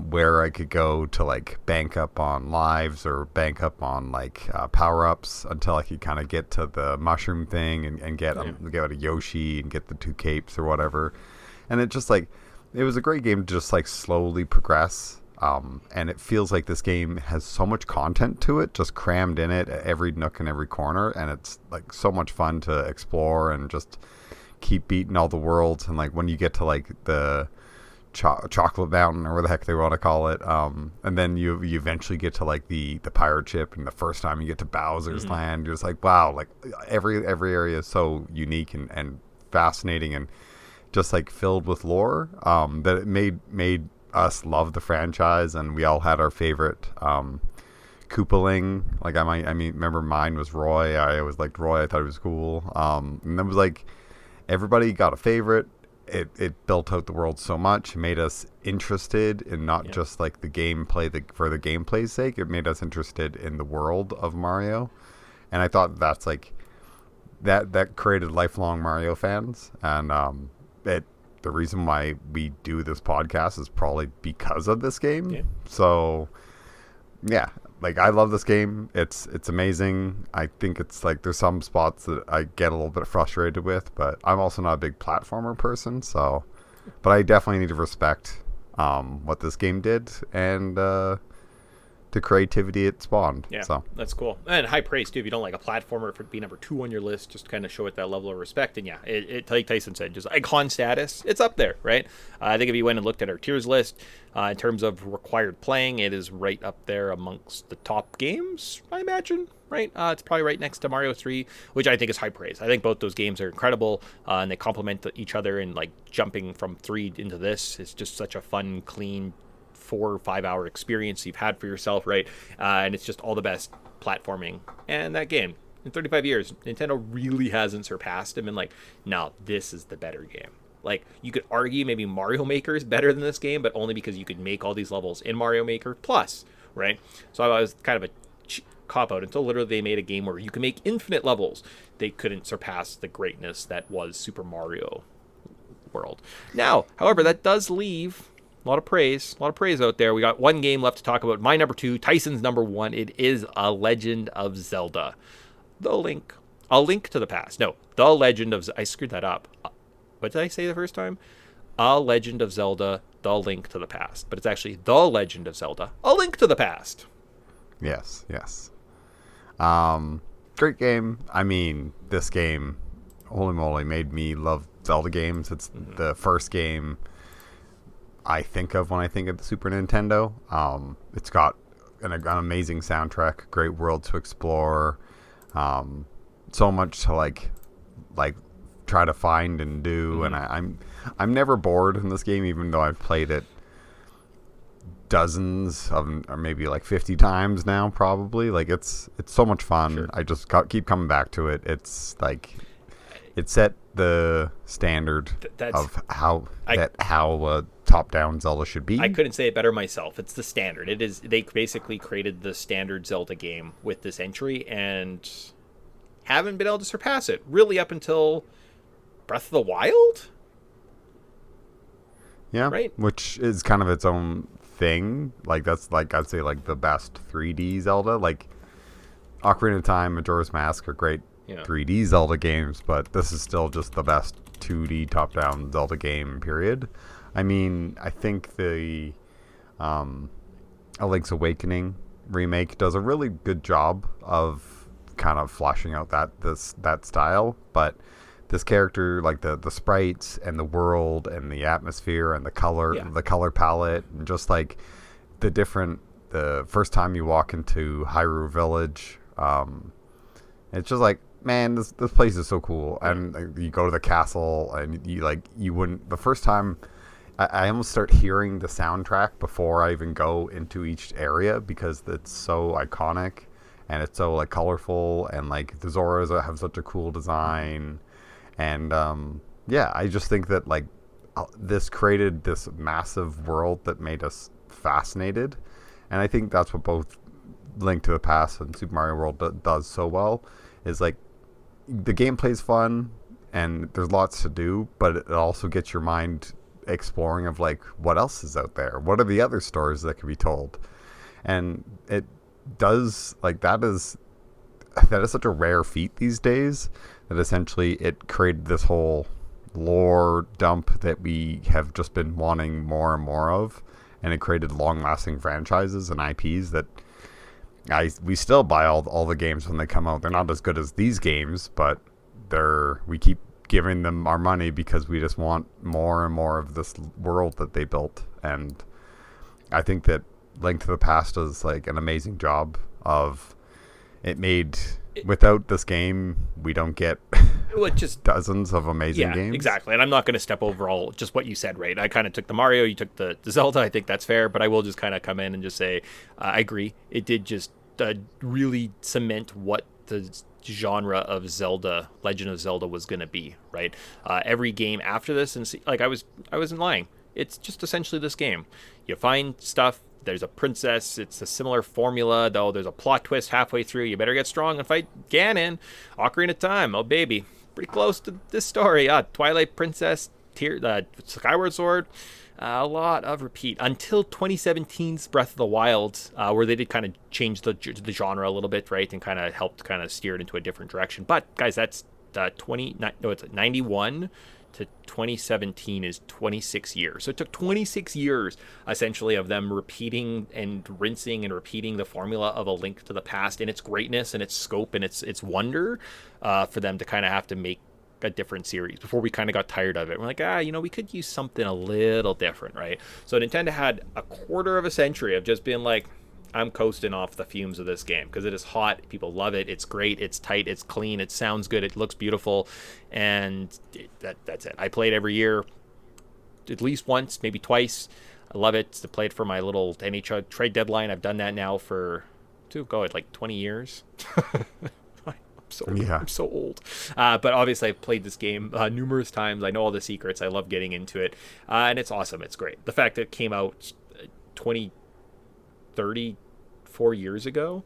where I could go to like bank up on lives or bank up on like power-ups until I could kind of get to the mushroom thing and get a Yoshi and get the 2 capes or whatever. And it just like, it was a great game to just like slowly progress. And it feels like this game has so much content to it, just crammed in it at every nook and every corner, and it's like so much fun to explore and just keep beating all the worlds. And like when you get to like the chocolate mountain or what the heck they want to call it, and then you eventually get to like the pirate ship, and the first time you get to Bowser's land, you're just like, wow, like every area is so unique and fascinating and just like filled with lore, that it made us love the franchise. And we all had our favorite Koopaling. Like I remember mine was Roy. I always liked Roy. I thought he was cool. And it was like everybody got a favorite. It built out the world so much. It made us interested in not just like the gameplay for the gameplay's sake. It made us interested in the world of Mario. And I thought that's like that created lifelong Mario fans. And the reason why we do this podcast is probably because of this game. So, yeah, like I love this game. It's amazing. I think it's like there's some spots that I get a little bit frustrated with, but I'm also not a big platformer person, so but I definitely need to respect what this game did and the creativity it spawned. Yeah, so that's cool. And high praise, too. If you don't like a platformer, for it to be number 2 on your list, just kind of show it that level of respect. And yeah, it like Tyson said, just icon status, it's up there, right? I think if you went and looked at our tiers list, in terms of required playing, it is right up there amongst the top games, I imagine, right? It's probably right next to Mario 3, which I think is high praise. I think both those games are incredible, and they complement each other, and like jumping from 3 into this is just such a fun, clean 4 or 5 hour experience you've had for yourself, right? And it's just all the best platforming. And that game, in 35 years, Nintendo really hasn't surpassed them. And like, no, this is the better game. Like, you could argue maybe Mario Maker is better than this game, but only because you could make all these levels in Mario Maker Plus, right? So I was kind of a cop out until literally they made a game where you can make infinite levels. They couldn't surpass the greatness that was Super Mario World. Now, however, that does leave a lot of praise out there. We got one game left to talk about. My number 2, Tyson's number 1. It is A Legend of Zelda. A Link to the Past. No, The Legend of... I screwed that up. What did I say the first time? A Legend of Zelda, The Link to the Past. But it's actually The Legend of Zelda, A Link to the Past. Yes. Great game. I mean, this game, holy moly, made me love Zelda games. It's the first game I think of when I think of the Super Nintendo. It's got an amazing soundtrack, great world to explore, so much to like try to find and do, and I'm never bored in this game, even though I've played it dozens of, or maybe like 50 times now, probably. Like it's so much fun. Sure. I just keep coming back to it. It's like it set the standard of how top-down Zelda should be. I couldn't say it better myself. It's the standard. It is. They basically created the standard Zelda game with this entry and haven't been able to surpass it, really, up until Breath of the Wild? Yeah, right. Which is kind of its own thing. Like, that's, like, I'd say, like, the best 3D Zelda. Like, Ocarina of Time, Majora's Mask are great 3D Zelda games, but this is still just the best 2D top-down Zelda game, period. I mean, I think the A Link's Awakening remake does a really good job of kind of fleshing out that style, but this character, like the sprites and the world and the atmosphere and the color palette, and just like the first time you walk into Hyrule Village, it's just like, man, this place is so cool. And you go to the castle and you wouldn't, the first time I almost start hearing the soundtrack before I even go into each area, because it's so iconic and it's so like colorful, and like the Zoras have such a cool design. And I just think that like this created this massive world that made us fascinated, and I think that's what both Link to the Past and Super Mario World does so well. Is like the gameplay's fun and there's lots to do, but it also gets your mind exploring of like what else is out there, what are the other stories that can be told, and it does like that is such a rare feat these days, that essentially it created this whole lore dump that we have just been wanting more and more of, and it created long-lasting franchises and IPs that we still buy all the games when they come out. They're not as good as these games, but we keep giving them our money because we just want more and more of this world that they built. And I think that Link to the Past does like an amazing job of without this game, we don't get just dozens of amazing games. Exactly. And I'm not going to step over just what you said, right? I kind of took the Mario, you took the Zelda. I think that's fair, but I will just kind of come in and just say, I agree. It did just really cement what the genre of Zelda, Legend of Zelda, was going to be, right? Every game after this, and I wasn't lying. It's just essentially this game. You find stuff. There's a princess. It's a similar formula, though. There's a plot twist halfway through. You better get strong and fight Ganon. Ocarina of Time. Oh, baby. Pretty close to this story. Twilight Princess Skyward Sword, a lot of repeat until 2017's Breath of the Wild, where they did kind of change the genre a little bit, right, and kind of helped kind of steer it into a different direction. But guys, that's 91 to 2017 is 26 years. So it took 26 years essentially of them repeating and rinsing and repeating the formula of A Link to the Past in its greatness and its scope and its wonder, for them to kind of have to make a different series before we kind of got tired of it. We're like, we could use something a little different, right? So Nintendo had a quarter of a century of just being like, I'm coasting off the fumes of this game because it is hot. People love it. It's great. It's tight. It's clean. It sounds good. It looks beautiful. And that's it. I play it every year, at least once, maybe twice. I love it. To play it for my little NHL trade deadline. I've done that now for, like 20 years. I'm so old. But obviously I've played this game numerous times. I know all the secrets. I love getting into it. And it's awesome. It's great. The fact that it came out 34 years ago,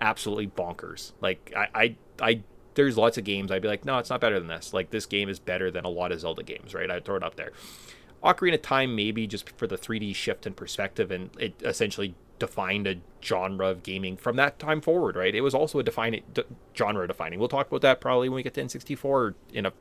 absolutely bonkers. Like I there's lots of games I'd be like, no, it's not better than this. Like, this game is better than a lot of Zelda games, right? I'd throw it up there. Ocarina of Time, maybe just for the 3D shift in perspective, and it essentially defined a genre of gaming from that time forward, right? It was also a genre defining. We'll talk about that probably when we get to N64 in a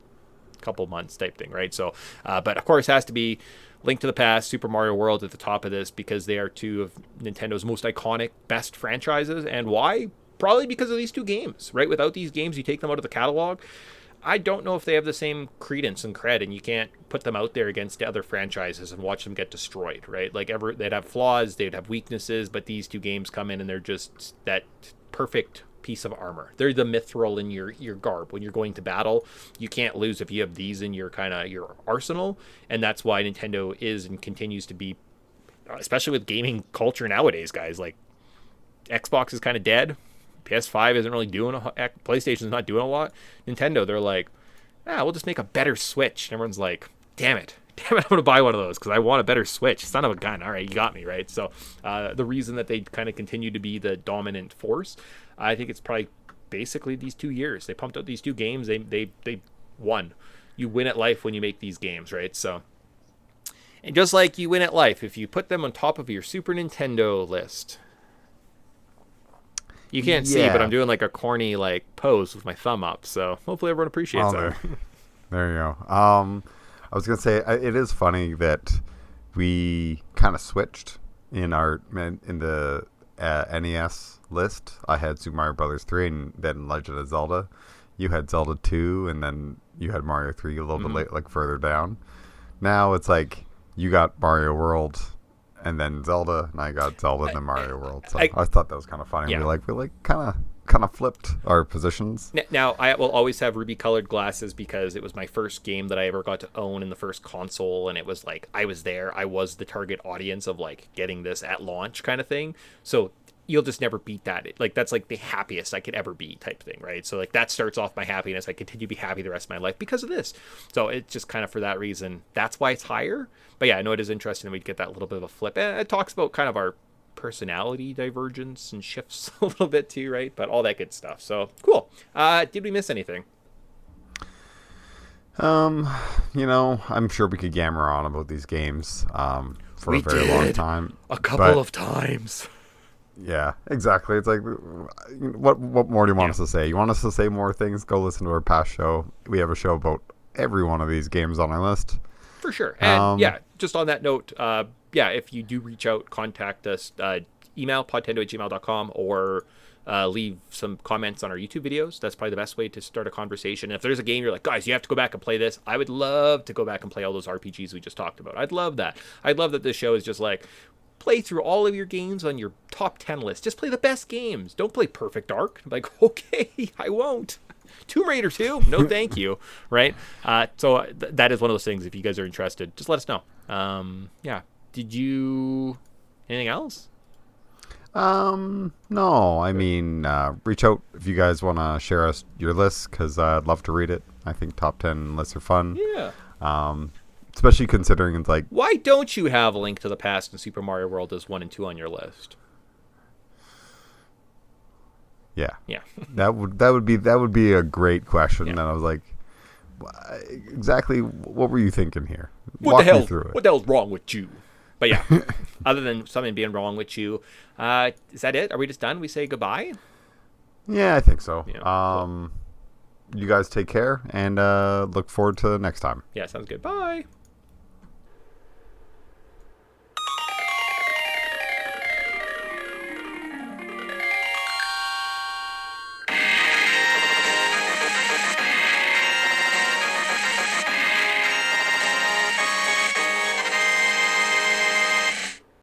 couple months type thing, right? So, but of course, it has to be Link to the Past, Super Mario World at the top of this, because they are two of Nintendo's most iconic, best franchises. And why? Probably because of these two games, right? Without these games, you take them out of the catalog, I don't know if they have the same credence and cred, and you can't put them out there against other franchises and watch them get destroyed, right? Like, they'd have flaws, they'd have weaknesses, but these two games come in and they're just that perfect piece of armor. They're the mithril in your garb when you're going to battle. You can't lose if you have these in your your arsenal, and that's why Nintendo is and continues to be, especially with gaming culture nowadays, guys. Like, Xbox is kind of dead. PS5 isn't really doing PlayStation's not doing a lot. Nintendo, they're like, we'll just make a better Switch. And everyone's like, damn it, I'm going to buy one of those because I want a better Switch. Son of a gun. All right, you got me, right? So the reason that they kind of continue to be the dominant force, I think it's probably basically these 2 years. They pumped out these two games. They won. You win at life when you make these games, right? So, and just like you win at life, if you put them on top of your Super Nintendo list. You can't see, but I'm doing like a corny pose with my thumb up, so hopefully everyone appreciates that. There you go. I was gonna say it is funny that we kind of switched in the NES list. I had Super Mario Brothers 3 and then Legend of Zelda. You had Zelda 2 and then you had Mario 3 a little bit late, like further down. Now it's like you got Mario World and then Zelda, and I got Zelda and then Mario World. So I thought that was kind of funny. Yeah. We kind of flipped our positions. Now, I will always have ruby-colored glasses because it was my first game that I ever got to own in the first console, and it was like I was there. I was the target audience of getting this at launch kind of thing. So you'll just never beat that. That's like the happiest I could ever be type thing, right? So that starts off my happiness. I continue to be happy the rest of my life because of this. So it's just kind of for that reason. That's why it's higher. But yeah, I know it is interesting that we'd get that little bit of a flip. And it talks about kind of our personality divergence and shifts a little bit too, right? But all that good stuff. So cool. Did we miss anything? I'm sure we could yammer on about these games for a very long time. A couple of times. Yeah, exactly. It's like, what more do you want us to say? You want us to say more things? Go listen to our past show. We have a show about every one of these games on our list. For sure. And just on that note, if you do reach out, contact us, email podtendo@gmail.com or leave some comments on our YouTube videos. That's probably the best way to start a conversation. If there's a game you're like, guys, you have to go back and play this, I would love to go back and play all those RPGs we just talked about. I'd love that. I'd love that this show is just play through all of your games on your top 10 list. Just play the best games. Don't play Perfect Dark. Okay, I won't. Tomb Raider 2? No, thank you. Right? So that is one of those things. If you guys are interested, just let us know. Did you... Anything else? No. I mean, reach out if you guys want to share us your list, because I'd love to read it. I think top 10 lists are fun. Yeah. Especially considering it's like... Why don't you have A Link to the Past and Super Mario World as 1 and 2 on your list? Yeah. That would be a great question. Yeah. And I was like, exactly what were you thinking here? What Walk the hell? me through it. What the hell's wrong with you? But yeah, other than something being wrong with you, is that it? Are we just done? We say goodbye? Yeah, I think so. Yeah, You guys take care and look forward to next time. Yeah, sounds good. Bye.